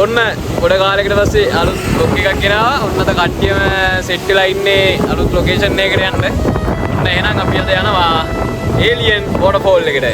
ඔන්න පොඩ කාලයකට පස්සේ අලුත් බ්ලොග් එකක් ගෙනාවා. ඔන්න අද කට්ටියම සෙට් වෙලා ඉන්නේ අලුත් ලොකේෂන් එකකට යන්න. ඔන්න එහෙනම් අපි අද යනවා ඒලියන් වෝටර්ෆෝල් එකට.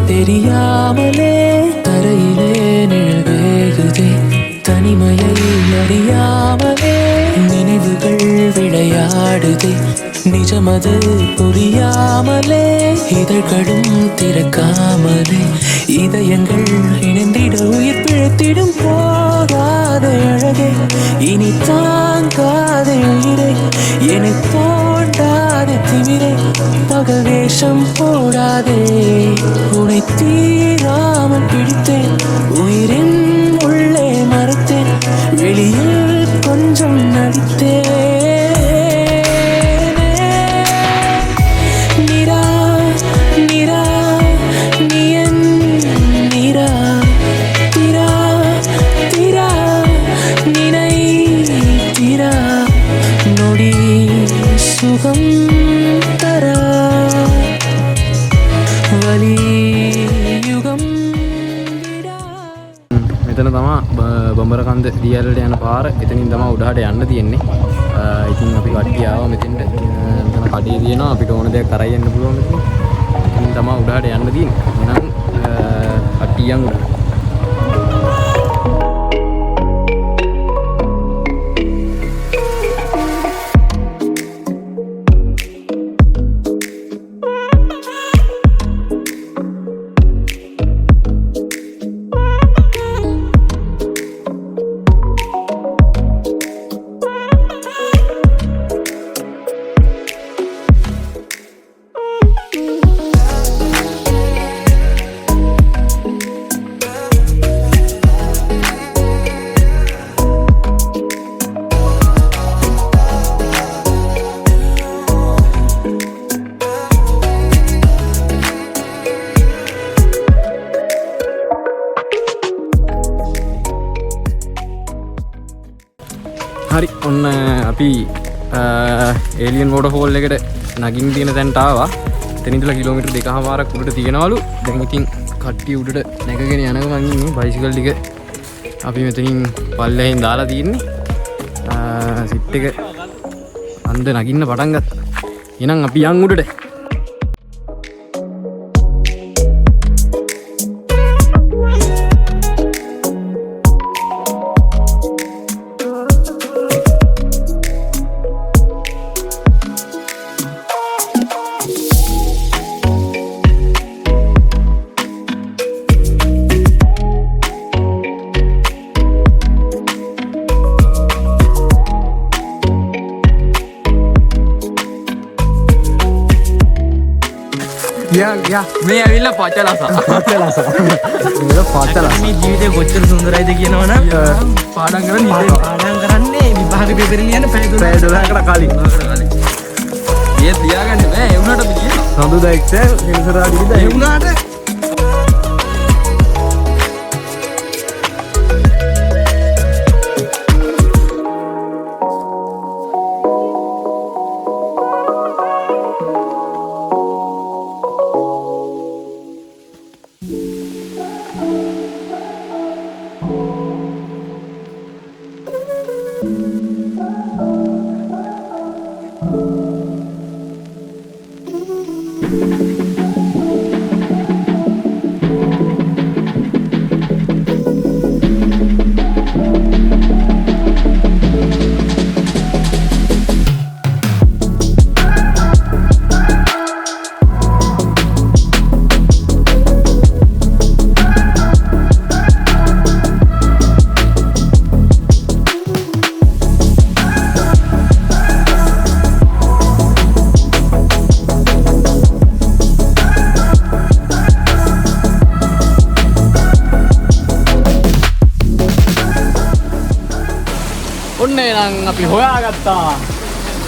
தெரியாமலே தரையிலே நிழவேகுதே தனிமையை அறியாமலே நினைவுகள் விளையாடுதே நிஜமது புரியாமலே இதழ்களும் திறக்காமலே இதயங்கள் இணைந்திட உயிர் பிழைத்திடும் போகாத அழகே இனி தாங்காத உயிரை என்னை தோண்டாத திமிரை பகல் வேஷம் போடாதே உனை தீராமல் பிடித்தேன் உயிரின் உள்ளே மறைத்தேன் வெளியில் கொஞ்சம் நடித்தேன் நிரா நிரா நீயன் நிரா திரா திரா நினை திரா நொடி சுகம் தரா මෙතන තමා බඹර කන්ද දියැලට යන පාර. එතනින් තමයි උඩහට යන්න තියෙන්නේ. ඉතින් අපි කට්ටිය ආවා මෙතෙන්ට. මෙතන කඩේ තියෙනවා අපිට ඕන දෙයක් කරයි යන්න පුළුවන් මෙතන. එතනින් තමයි උඩහට යන්න තියෙන්නේ. එහෙනම් කට්ටියන් උඩ. හරි ඔන්න අපි ඒලියන් වෝටර්ෆෝල් එකට නගින්න තියෙන තැනට ආවා. එතන ඉඳලා කිලෝමීටර් 2කමාරක් උඩට තියෙනවලු. දැන් ඉතින් කට්ටිය උඩට නැගගෙන යනවා මං ඉන්නේ. බයිසිකල් ටික අපි මෙතනින් පල්ලෙහින් දාලා තියෙන්නේ. සිට් එක අන්ද නගින්න පටන් ගත්තා. එහෙනම් අපි යන් උඩට. මේ ඇවිල්ලා පචලස මේ ජීවිතේ කොච්චර සුන්දරයිද කියනවනම් පාඩම් කරන්නේ විභාග පෙපරේ ලියන්න පැය 12කට කලින්. ඒ තියාගන්න බෑ. ඒ වුණාට අපි කියනවා සඳුදා එක්සල් ඉන්සරාඩි විදා ඒ වුණාට ඔන්න එහෙනම් අපි හොයාගත්තා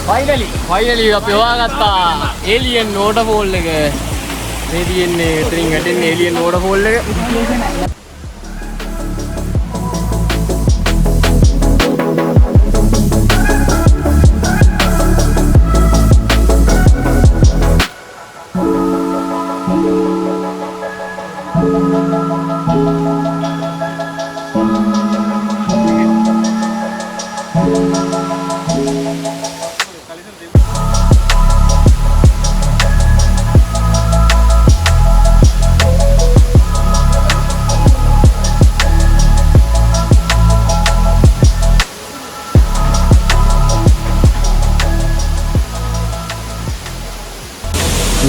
ෆයිනලි අපි හොයාගත්තා ඒලියන් වෝටර්ෆෝල් එක. මේ තියෙන්නේ එතනින් වැටෙන්නේ ඒලියන් වෝටර්ෆෝල් එක.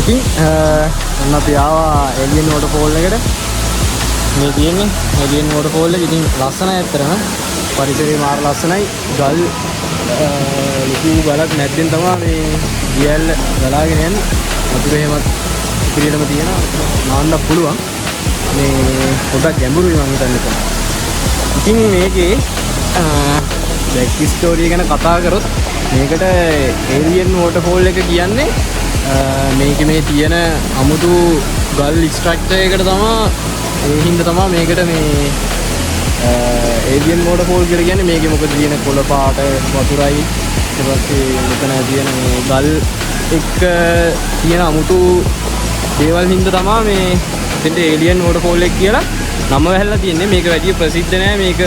ඉතින් ඔන්න අපි ආවා එලියන් වෝටර්ෆෝල් එකට. මේ තියෙන්නේ එලියන් වෝටර්ෆෝල් එක. ඉතින් ලස්සනයි ඇත්තටම. පරිසරය මාර ලස්සනයි. ගල් ලොකු ගලක් නැද්දෙන් තමයි මේ දියැල්ල ගලාගෙන යන්නේ. වතුර එහෙමත් ඉතිරියටම තියෙනවා. නාන්න පුළුවන්. මේ පොඩක් ගැඹුරුයි මම හිතන්නේ. ඉතින් මේකේ බෑක් ස්ටෝරිය ගැන කතා කරොත් මේකට එලියන් වෝටර්ෆෝල් එක කියන්නේ මේක මේ තියෙන අමුතු ගල් ස්ට්‍රක්චර් එකකට තමයි ඒ හින්දා තමයි මේකට මේ ඒලියන් වෝටර්ෆෝල් කියලා කියන්නේ. මේකේ මොකද තියෙන කොළ පාට වතුරයි ඊට පස්සේ මෙතන තියෙන මේ ගල් එක්ක තියෙන අමුතු දේවල් හින්දා තමයි මේ දෙන්න ඒලියන් වෝටර්ෆෝල් එක කියලා නම වැහැලා තියෙන්නේ. මේක වැඩි ප්‍රසිද්ධ නෑ. මේක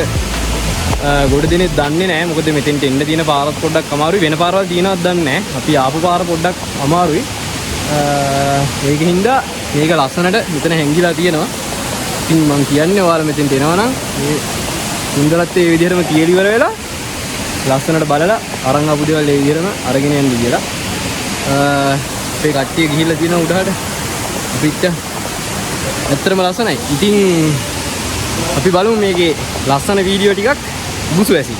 ගොඩ දිනෙත් දන්නේ නැහැ. මොකද මෙතෙන්ට එන්න තියෙන පාරත් පොඩ්ඩක් අමාරුයි. වෙන පාරවල් තියෙනවද දන්නේ නැහැ. අපි ආපු පාර පොඩ්ඩක් අමාරුයි. ඒකින්ද මේක ලස්සනට මෙතන හැංගිලා තියෙනවා. ඉතින් මම කියන්නේ ඔයාලා මෙතෙන්ට එනවා නම් මේ සුන්දරත්වය ඒ විදිහටම කියලා ඉවර වෙලා ලස්සනට බලලා අරන් ආපු දේවල් ඒ විදිහටම අරගෙන යන්න කියලා. අපේ කට්ටිය ගිහිල්ලා තියෙනවා උඩහට. අපිට ඇත්තටම ලස්සනයි. ඉතින් අපි බලමු මේකේ ලස්සන වීඩියෝ ටිකක් බුසු ඇසි.